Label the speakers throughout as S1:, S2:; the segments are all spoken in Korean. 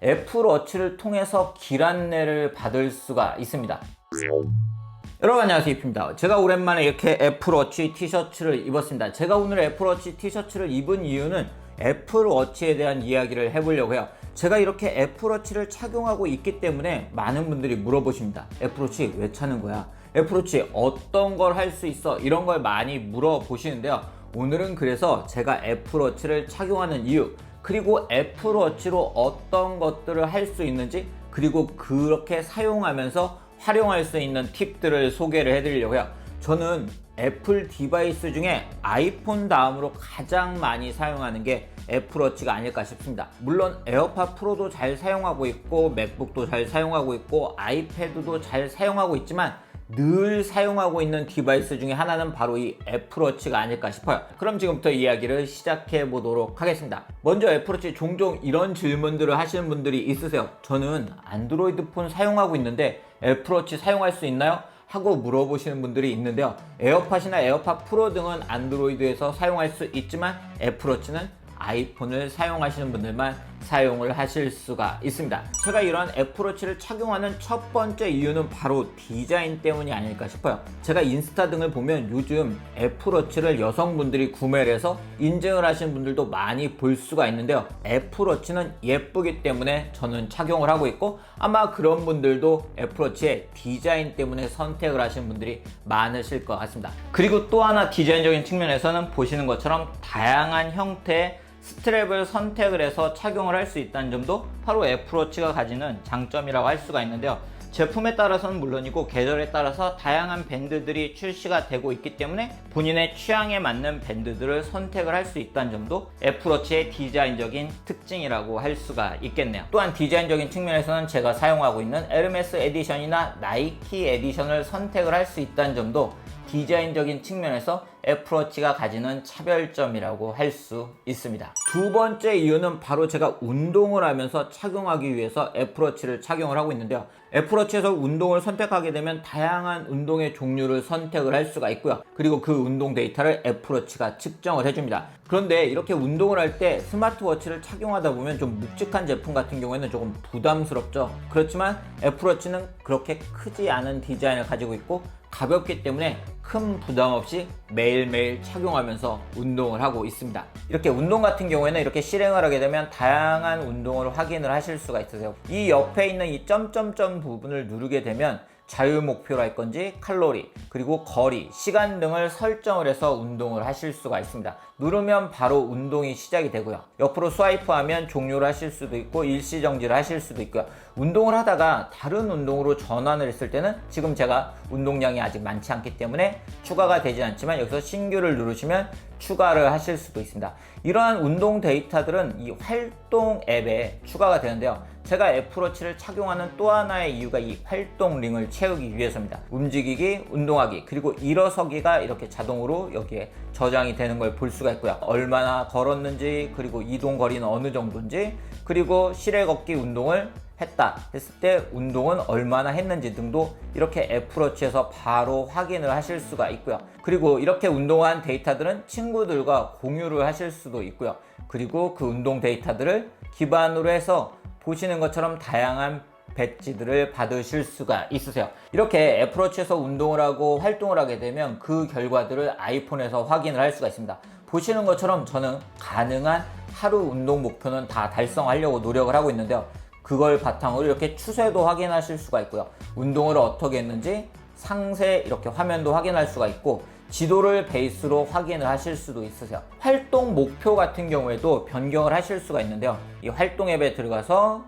S1: 애플워치를 통해서 길 안내를 받을 수가 있습니다. 여러분 안녕하세요, 이프입니다. 제가 오랜만에 이렇게 애플워치 티셔츠를 입었습니다. 제가 오늘 애플워치 티셔츠를 입은 이유는 애플워치에 대한 이야기를 해보려고 해요. 제가 이렇게 애플워치를 착용하고 있기 때문에 많은 분들이 물어보십니다. 애플워치 왜 차는 거야? 애플워치 어떤 걸 할 수 있어? 이런 걸 많이 물어보시는데요. 오늘은 그래서 제가 애플워치를 착용하는 이유, 그리고 애플워치로 어떤 것들을 할 수 있는지, 그리고 그렇게 사용하면서 활용할 수 있는 팁들을 소개를 해드리려고 해요. 저는 애플 디바이스 중에 아이폰 다음으로 가장 많이 사용하는 게 애플워치가 아닐까 싶습니다. 물론 에어팟 프로도 잘 사용하고 있고, 맥북도 잘 사용하고 있고, 아이패드도 잘 사용하고 있지만 늘 사용하고 있는 디바이스 중에 하나는 바로 이 애플워치가 아닐까 싶어요. 그럼 지금부터 이야기를 시작해 보도록 하겠습니다. 먼저 애플워치 종종 이런 질문들을 하시는 분들이 있으세요. 저는 안드로이드 폰 사용하고 있는데 애플워치 사용할 수 있나요? 하고 물어보시는 분들이 있는데요. 에어팟이나 에어팟 프로 등은 안드로이드에서 사용할 수 있지만 애플워치는 아이폰을 사용하시는 분들만 사용을 하실 수가 있습니다. 제가 이런 애플워치를 착용하는 첫 번째 이유는 바로 디자인 때문이 아닐까 싶어요. 제가 인스타 등을 보면 요즘 애플워치를 여성분들이 구매를 해서 인증을 하시는 분들도 많이 볼 수가 있는데요. 애플워치는 예쁘기 때문에 저는 착용을 하고 있고, 아마 그런 분들도 애플워치의 디자인 때문에 선택을 하시는 분들이 많으실 것 같습니다. 그리고 또 하나 디자인적인 측면에서는 보시는 것처럼 다양한 형태의 스트랩을 선택을 해서 착용을 할 수 있다는 점도 바로 애플워치가 가지는 장점이라고 할 수가 있는데요. 제품에 따라서는 물론이고 계절에 따라서 다양한 밴드들이 출시가 되고 있기 때문에 본인의 취향에 맞는 밴드들을 선택을 할 수 있다는 점도 애플워치의 디자인적인 특징이라고 할 수가 있겠네요. 또한 디자인적인 측면에서는 제가 사용하고 있는 에르메스 에디션이나 나이키 에디션을 선택을 할 수 있다는 점도 디자인적인 측면에서 애플워치가 가지는 차별점이라고 할 수 있습니다. 두 번째 이유는 바로 제가 운동을 하면서 착용하기 위해서 애플워치를 착용을 하고 있는데요. 애플워치에서 운동을 선택하게 되면 다양한 운동의 종류를 선택을 할 수가 있고요. 그리고 그 운동 데이터를 애플워치가 측정을 해줍니다. 그런데 이렇게 운동을 할 때 스마트워치를 착용하다 보면 좀 묵직한 제품 같은 경우에는 조금 부담스럽죠. 그렇지만 애플워치는 그렇게 크지 않은 디자인을 가지고 있고 가볍기 때문에 큰 부담 없이 매일매일 착용하면서 운동을 하고 있습니다. 이렇게 운동 같은 경우에는 이렇게 실행을 하게 되면 다양한 운동을 확인을 하실 수가 있으세요. 이 옆에 있는 이 점점점 부분을 누르게 되면 자유 목표로 할 건지, 칼로리, 그리고 거리, 시간 등을 설정을 해서 운동을 하실 수가 있습니다. 누르면 바로 운동이 시작이 되고요. 옆으로 스와이프하면 종료를 하실 수도 있고 일시정지를 하실 수도 있고요. 운동을 하다가 다른 운동으로 전환을 했을 때는 지금 제가 운동량이 아직 많지 않기 때문에 추가가 되지 않지만 여기서 신규를 누르시면 추가를 하실 수도 있습니다. 이러한 운동 데이터들은 이 활동 앱에 추가가 되는데요. 제가 애플워치를 착용하는 또 하나의 이유가 이 활동 링을 채우기 위해서입니다. 움직이기, 운동하기, 그리고 일어서기가 이렇게 자동으로 여기에 저장이 되는 걸 볼 수가 있고요. 얼마나 걸었는지, 그리고 이동 거리는 어느 정도인지, 그리고 실외 걷기 운동을 했다 했을 때 운동은 얼마나 했는지 등도 이렇게 애플워치에서 바로 확인을 하실 수가 있고요. 그리고 이렇게 운동한 데이터들은 친구들과 공유를 하실 수도 있고요. 그리고 그 운동 데이터들을 기반으로 해서 보시는 것처럼 다양한 배지들을 받으실 수가 있으세요. 이렇게 애플워치에서 운동을 하고 활동을 하게 되면 그 결과들을 아이폰에서 확인을 할 수가 있습니다. 보시는 것처럼 저는 가능한 하루 운동 목표는 다 달성하려고 노력을 하고 있는데요. 그걸 바탕으로 이렇게 추세도 확인하실 수가 있고요. 운동을 어떻게 했는지 상세 이렇게 화면도 확인할 수가 있고, 지도를 베이스로 확인을 하실 수도 있으세요. 활동 목표 같은 경우에도 변경을 하실 수가 있는데요. 이 활동 앱에 들어가서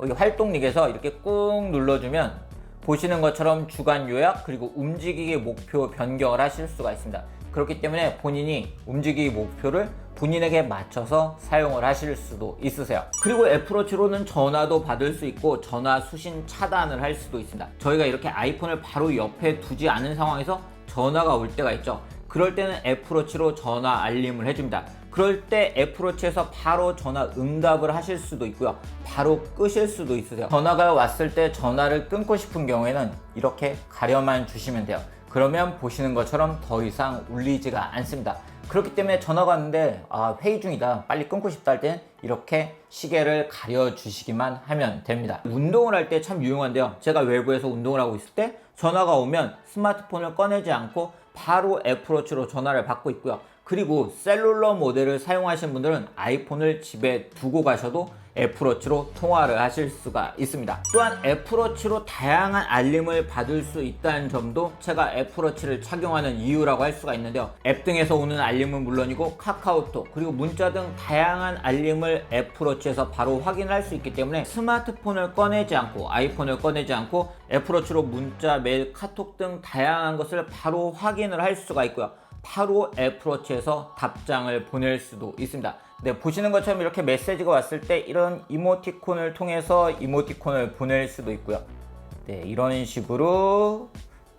S1: 여기 활동 릭에서 이렇게 꾹 눌러주면 보시는 것처럼 주간 요약, 그리고 움직이기 목표 변경을 하실 수가 있습니다. 그렇기 때문에 본인이 움직이기 목표를 본인에게 맞춰서 사용을 하실 수도 있으세요. 그리고 애플워치로는 전화도 받을 수 있고 전화 수신 차단을 할 수도 있습니다. 저희가 이렇게 아이폰을 바로 옆에 두지 않은 상황에서 전화가 올 때가 있죠. 그럴 때는 애플워치로 전화 알림을 해줍니다. 그럴 때 애플워치에서 바로 전화 응답을 하실 수도 있고요. 바로 끄실 수도 있으세요. 전화가 왔을 때 전화를 끊고 싶은 경우에는 이렇게 가려만 주시면 돼요. 그러면 보시는 것처럼 더 이상 울리지가 않습니다. 그렇기 때문에 전화가 왔는데 회의 중이다, 빨리 끊고 싶다 할 땐 이렇게 시계를 가려주시기만 하면 됩니다. 운동을 할 때 참 유용한데요. 제가 외부에서 운동을 하고 있을 때 전화가 오면 스마트폰을 꺼내지 않고 바로 애플워치로 전화를 받고 있고요. 그리고 셀룰러 모델을 사용하시는 분들은 아이폰을 집에 두고 가셔도 애플워치로 통화를 하실 수가 있습니다. 또한 애플워치로 다양한 알림을 받을 수 있다는 점도 제가 애플워치를 착용하는 이유라고 할 수가 있는데요. 앱 등에서 오는 알림은 물론이고 카카오톡 그리고 문자 등 다양한 알림을 애플워치에서 바로 확인할 수 있기 때문에 스마트폰을 꺼내지 않고 아이폰을 꺼내지 않고 애플워치로 문자, 메일, 카톡 등 다양한 것을 바로 확인을 할 수가 있고요. 바로 애플워치에서 답장을 보낼 수도 있습니다. 네, 보시는 것처럼 이렇게 메시지가 왔을 때 이런 이모티콘을 통해서 이모티콘을 보낼 수도 있고요. 네, 이런 식으로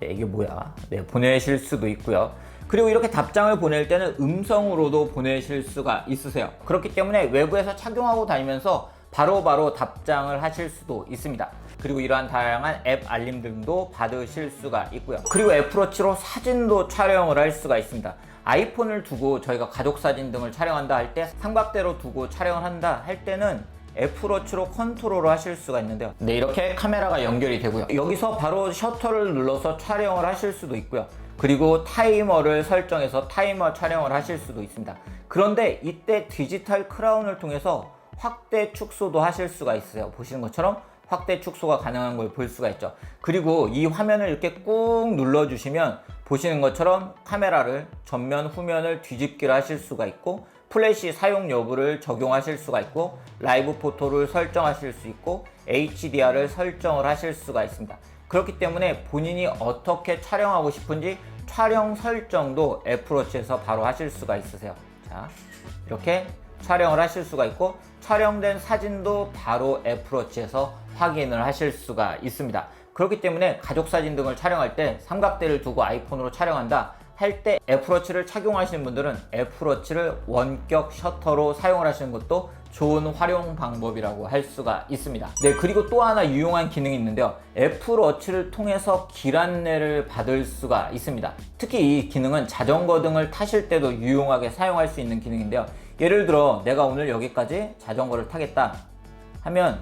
S1: 이게 뭐야? 네, 보내실 수도 있고요. 그리고 이렇게 답장을 보낼 때는 음성으로도 보내실 수가 있으세요. 그렇기 때문에 외부에서 착용하고 다니면서 바로바로 답장을 하실 수도 있습니다. 그리고 이러한 다양한 앱 알림 등도 받으실 수가 있고요. 그리고 애플워치로 사진도 촬영을 할 수가 있습니다. 아이폰을 두고 저희가 가족 사진 등을 촬영한다 할 때 삼각대로 두고 촬영을 한다 할 때는 애플워치로 컨트롤을 하실 수가 있는데요. 네, 이렇게 카메라가 연결이 되고요. 여기서 바로 셔터를 눌러서 촬영을 하실 수도 있고요. 그리고 타이머를 설정해서 타이머 촬영을 하실 수도 있습니다. 그런데 이때 디지털 크라운을 통해서 확대 축소도 하실 수가 있어요. 보시는 것처럼 확대 축소가 가능한 걸 볼 수가 있죠. 그리고 이 화면을 이렇게 꾹 눌러주시면 보시는 것처럼 카메라를 전면, 후면을 뒤집기를 하실 수가 있고 플래시 사용 여부를 적용하실 수가 있고 라이브 포토를 설정하실 수 있고 HDR을 설정을 하실 수가 있습니다. 그렇기 때문에 본인이 어떻게 촬영하고 싶은지 촬영 설정도 애플워치에서 바로 하실 수가 있으세요. 자, 이렇게 촬영을 하실 수가 있고 촬영된 사진도 바로 애플워치에서 확인을 하실 수가 있습니다. 그렇기 때문에 가족 사진 등을 촬영할 때 삼각대를 두고 아이폰으로 촬영한다 할 때 애플워치를 착용하시는 분들은 애플워치를 원격 셔터로 사용을 하시는 것도 좋은 활용 방법이라고 할 수가 있습니다. 네, 그리고 또 하나 유용한 기능이 있는데요. 애플워치를 통해서 길 안내를 받을 수가 있습니다. 특히 이 기능은 자전거 등을 타실 때도 유용하게 사용할 수 있는 기능인데요. 예를 들어 내가 오늘 여기까지 자전거를 타겠다 하면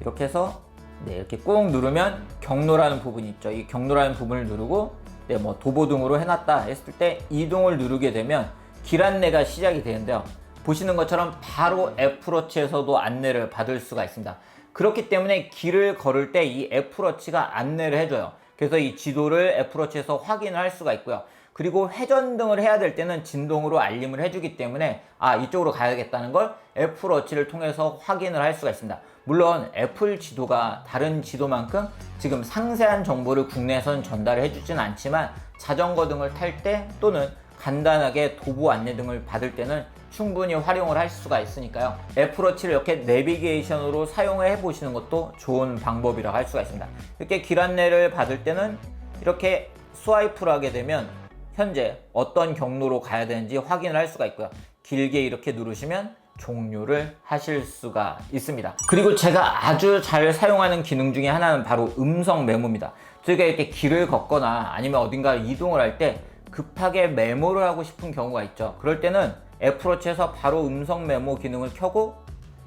S1: 이렇게 해서 이렇게 꾹 누르면 경로라는 부분이 있죠. 이 경로라는 부분을 누르고 뭐 도보 등으로 해놨다 했을 때 이동을 누르게 되면 길 안내가 시작이 되는데요. 보시는 것처럼 바로 애플워치에서도 안내를 받을 수가 있습니다. 그렇기 때문에 길을 걸을 때 이 애플워치가 안내를 해줘요. 그래서 이 지도를 애플워치에서 확인을 할 수가 있고요. 그리고 회전 등을 해야 될 때는 진동으로 알림을 해주기 때문에 이쪽으로 가야겠다는 걸 애플워치를 통해서 확인을 할 수가 있습니다. 물론 애플 지도가 다른 지도만큼 지금 상세한 정보를 국내에선 전달을 해주진 않지만 자전거 등을 탈 때 또는 간단하게 도보 안내 등을 받을 때는 충분히 활용을 할 수가 있으니까요. 애플워치를 이렇게 내비게이션으로 사용해 보시는 것도 좋은 방법이라고 할 수가 있습니다. 이렇게 길 안내를 받을 때는 이렇게 스와이프를 하게 되면 현재 어떤 경로로 가야 되는지 확인을 할 수가 있고요. 길게 이렇게 누르시면 종료를 하실 수가 있습니다. 그리고 제가 아주 잘 사용하는 기능 중에 하나는 바로 음성 메모입니다. 저희가 이렇게 길을 걷거나 아니면 어딘가 이동을 할 때 급하게 메모를 하고 싶은 경우가 있죠. 그럴 때는 애플워치에서 바로 음성 메모 기능을 켜고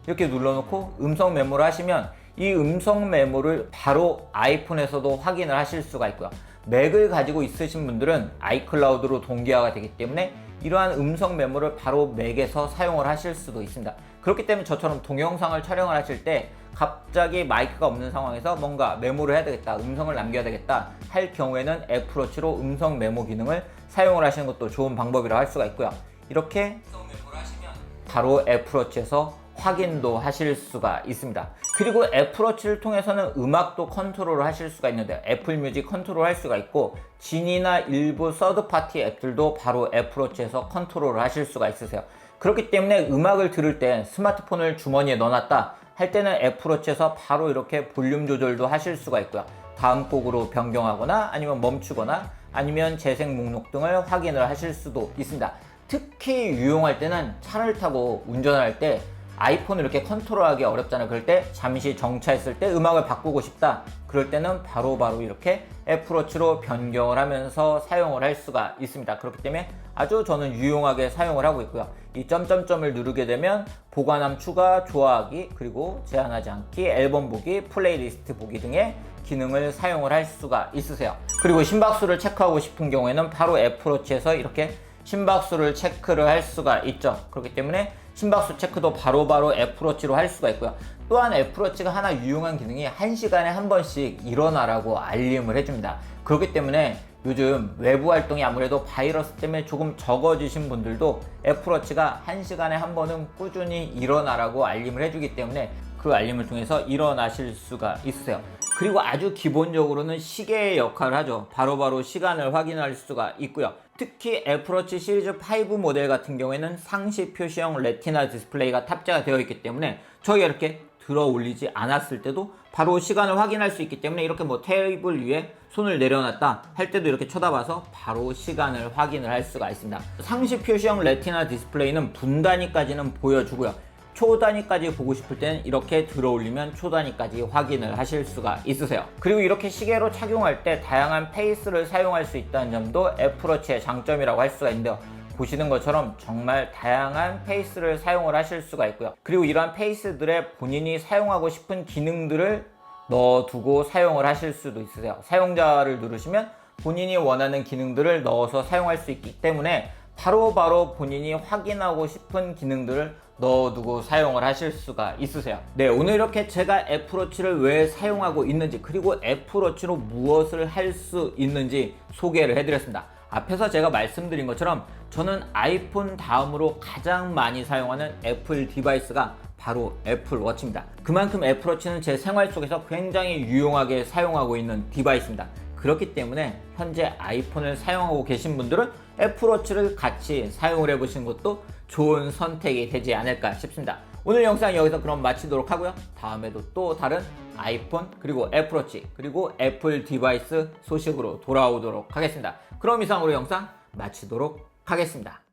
S1: 이렇게 눌러놓고 음성 메모를 하시면 이 음성 메모를 바로 아이폰에서도 확인을 하실 수가 있고요. 맥을 가지고 있으신 분들은 아이클라우드로 동기화가 되기 때문에 이러한 음성 메모를 바로 맥에서 사용을 하실 수도 있습니다. 그렇기 때문에 저처럼 동영상을 촬영을 하실 때 갑자기 마이크가 없는 상황에서 뭔가 메모를 해야 되겠다, 음성을 남겨야 되겠다 할 경우에는 애플워치로 음성 메모 기능을 사용을 하시는 것도 좋은 방법이라고 할 수가 있고요. 이렇게 음성 메모를 하시면 바로 애플워치에서 확인도 하실 수가 있습니다. 그리고 애플워치를 통해서는 음악도 컨트롤을 하실 수가 있는데 애플뮤직 컨트롤 할 수가 있고 진이나 일부 서드파티 앱들도 바로 애플워치에서 컨트롤을 하실 수가 있으세요. 그렇기 때문에 음악을 들을 때 스마트폰을 주머니에 넣어놨다 할 때는 애플워치에서 바로 이렇게 볼륨 조절도 하실 수가 있고요. 다음 곡으로 변경하거나 아니면 멈추거나 아니면 재생 목록 등을 확인을 하실 수도 있습니다. 특히 유용할 때는 차를 타고 운전할 때 아이폰을 이렇게 컨트롤하기 어렵잖아요. 그럴 때 잠시 정차했을 때 음악을 바꾸고 싶다. 그럴 때는 바로바로 이렇게 애플워치로 변경을 하면서 사용을 할 수가 있습니다. 그렇기 때문에 아주 저는 유용하게 사용을 하고 있고요. 이 점점점을 누르게 되면 보관함 추가, 좋아하기, 그리고 제한하지 않기, 앨범 보기, 플레이리스트 보기 등의 기능을 사용을 할 수가 있으세요. 그리고 심박수를 체크하고 싶은 경우에는 바로 애플워치에서 이렇게 심박수를 체크를 할 수가 있죠. 그렇기 때문에 심박수 체크도 바로바로 애플워치로 할 수가 있고요. 또한 애플워치가 하나 유용한 기능이 1시간에 한 번씩 일어나라고 알림을 해줍니다. 그렇기 때문에 요즘 외부 활동이 아무래도 바이러스 때문에 조금 적어지신 분들도 애플워치가 1시간에 한 번은 꾸준히 일어나라고 알림을 해주기 때문에 그 알림을 통해서 일어나실 수가 있으세요. 그리고 아주 기본적으로는 시계의 역할을 하죠. 바로바로 시간을 확인할 수가 있고요. 특히 애플워치 시리즈 5 모델 같은 경우에는 상시 표시형 레티나 디스플레이가 탑재가 되어 있기 때문에 저희가 이렇게 들어 올리지 않았을 때도 바로 시간을 확인할 수 있기 때문에 이렇게 뭐 테이블 위에 손을 내려놨다 할 때도 이렇게 쳐다봐서 바로 시간을 확인을 할 수가 있습니다. 상시 표시형 레티나 디스플레이는 분 단위까지는 보여주고요. 초 단위까지 보고 싶을 때는 이렇게 들어 올리면 초 단위까지 확인을 하실 수가 있으세요. 그리고 이렇게 시계로 착용할 때 다양한 페이스를 사용할 수 있다는 점도 애플워치의 장점이라고 할 수가 있는데요. 보시는 것처럼 정말 다양한 페이스를 사용을 하실 수가 있고요. 그리고 이러한 페이스들에 본인이 사용하고 싶은 기능들을 넣어두고 사용을 하실 수도 있으세요. 사용자를 누르시면 본인이 원하는 기능들을 넣어서 사용할 수 있기 때문에 바로바로 본인이 확인하고 싶은 기능들을 넣어두고 사용을 하실 수가 있으세요. 네, 오늘 이렇게 제가 애플워치를 왜 사용하고 있는지, 그리고 애플워치로 무엇을 할 수 있는지 소개를 해드렸습니다. 앞에서 제가 말씀드린 것처럼 저는 아이폰 다음으로 가장 많이 사용하는 애플 디바이스가 바로 애플워치입니다. 그만큼 애플워치는 제 생활 속에서 굉장히 유용하게 사용하고 있는 디바이스입니다. 그렇기 때문에 현재 아이폰을 사용하고 계신 분들은 애플워치를 같이 사용을 해보시는 것도 좋은 선택이 되지 않을까 싶습니다. 오늘 영상 여기서 그럼 마치도록 하고요. 다음에도 또 다른 아이폰 그리고 애플워치 그리고 애플 디바이스 소식으로 돌아오도록 하겠습니다. 그럼 이상으로 영상 마치도록 하겠습니다.